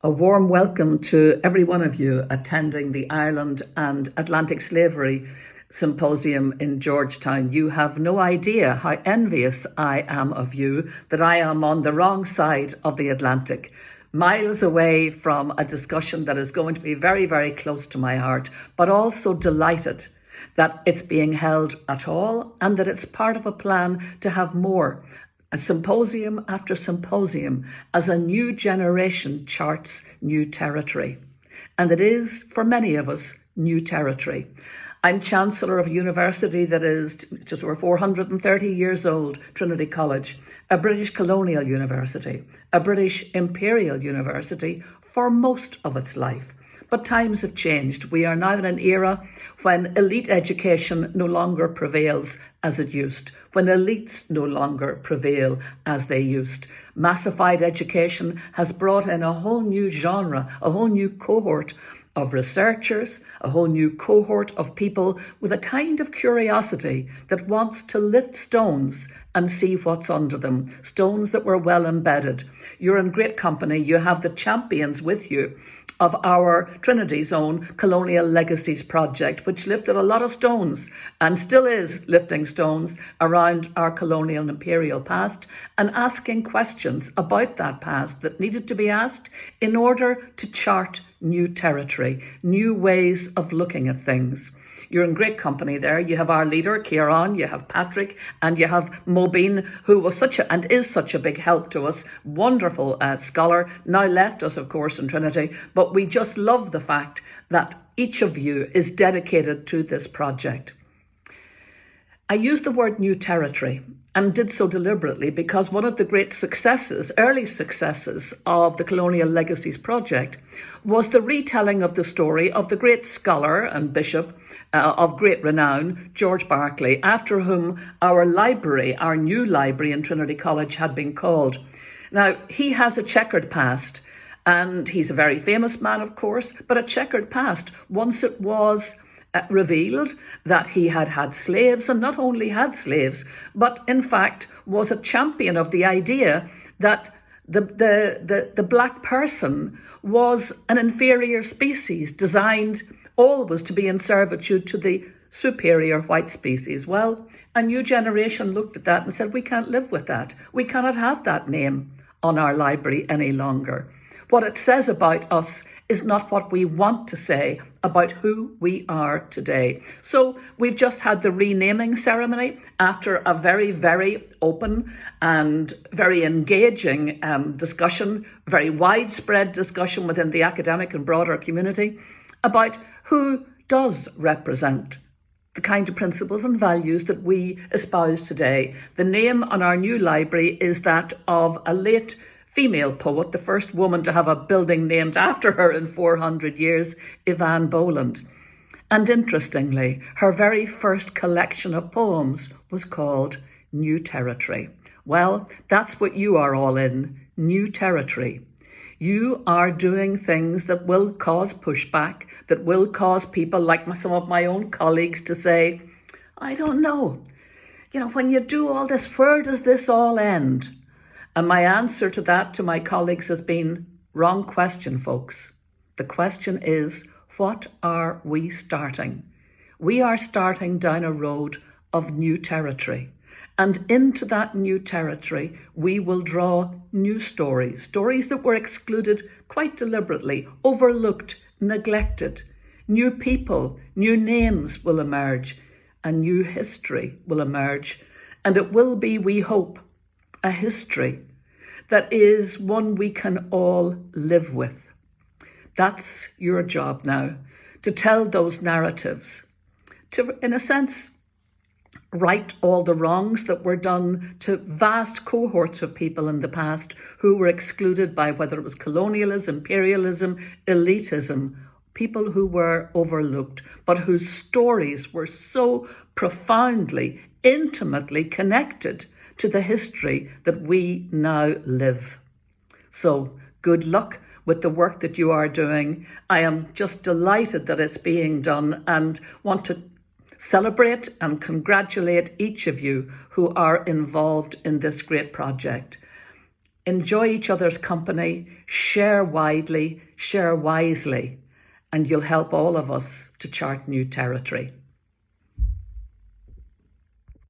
A warm welcome to every one of you attending the Ireland and Atlantic Slavery Symposium in Georgetown. You have no idea how envious I am of you that I am on the wrong side of the Atlantic, miles away from a discussion that is going to be very, very close to my heart, but also delighted that it's being held at all and that it's part of a plan to have more. A symposium after symposium as a new generation charts new territory. And it is, for many of us, new territory. I'm Chancellor of a university that is just over 430 years old, Trinity College, a British Colonial university, a British Imperial university for most of its life. But times have changed. We are now in an era when elite education no longer prevails as it used, when elites no longer prevail as they used. Massified education has brought in a whole new genre, a whole new cohort of researchers, a whole new cohort of people with a kind of curiosity that wants to lift stones and see what's under them, stones that were well embedded. You're in great company. You have the champions with you of our Trinity's own Colonial Legacies project, which lifted a lot of stones and still is lifting stones around our colonial and imperial past and asking questions about that past that needed to be asked in order to chart new territory, new ways of looking at things. You're in great company there. You have our leader, Kieran, you have Patrick, and you have Mobeen, who was is such a big help to us. Wonderful scholar, now left us, of course, in Trinity. But we just love the fact that each of you is dedicated to this project. I use the word new territory and did so deliberately because one of the great successes, early successes of the Colonial Legacies project was the retelling of the story of the great scholar and bishop of great renown, George Berkeley, after whom our library, our new library in Trinity College had been called. Now, he has a checkered past and he's a very famous man, of course, but a checkered past. Once it was revealed that he had had slaves, and not only had slaves, but in fact was a champion of the idea that the black person was an inferior species designed always to be in servitude to the superior white species. Well, a new generation looked at that and said, we can't live with that. We cannot have that name on our library any longer. What it says about us is not what we want to say about who we are today. So we've just had the renaming ceremony after a very, very open and very engaging discussion, very widespread discussion within the academic and broader community about who does represent the kind of principles and values that we espouse today. The name on our new library is that of a late female poet, the first woman to have a building named after her in 400 years, Evan Boland. And interestingly, her very first collection of poems was called New Territory. Well, that's what you are all in, new territory. You are doing things that will cause pushback, that will cause people like some of my own colleagues to say, I don't know, when you do all this, where does this all end? And my answer to that to my colleagues has been, wrong question, folks. The question is, what are we starting? We are starting down a road of new territory. And into that new territory, we will draw new stories, stories that were excluded quite deliberately, overlooked, neglected. New people, new names will emerge, a new history will emerge. And it will be, we hope, a history that is one we can all live with. That's your job now, to tell those narratives, to, in a sense, right all the wrongs that were done to vast cohorts of people in the past who were excluded by whether it was colonialism, imperialism, elitism, people who were overlooked, but whose stories were so profoundly, intimately connected to the history that we now live. So good luck with the work that you are doing. I am just delighted that it's being done and want to celebrate and congratulate each of you who are involved in this great project. enjoy each other's company, share widely, share wisely, and you'll help all of us to chart new territory.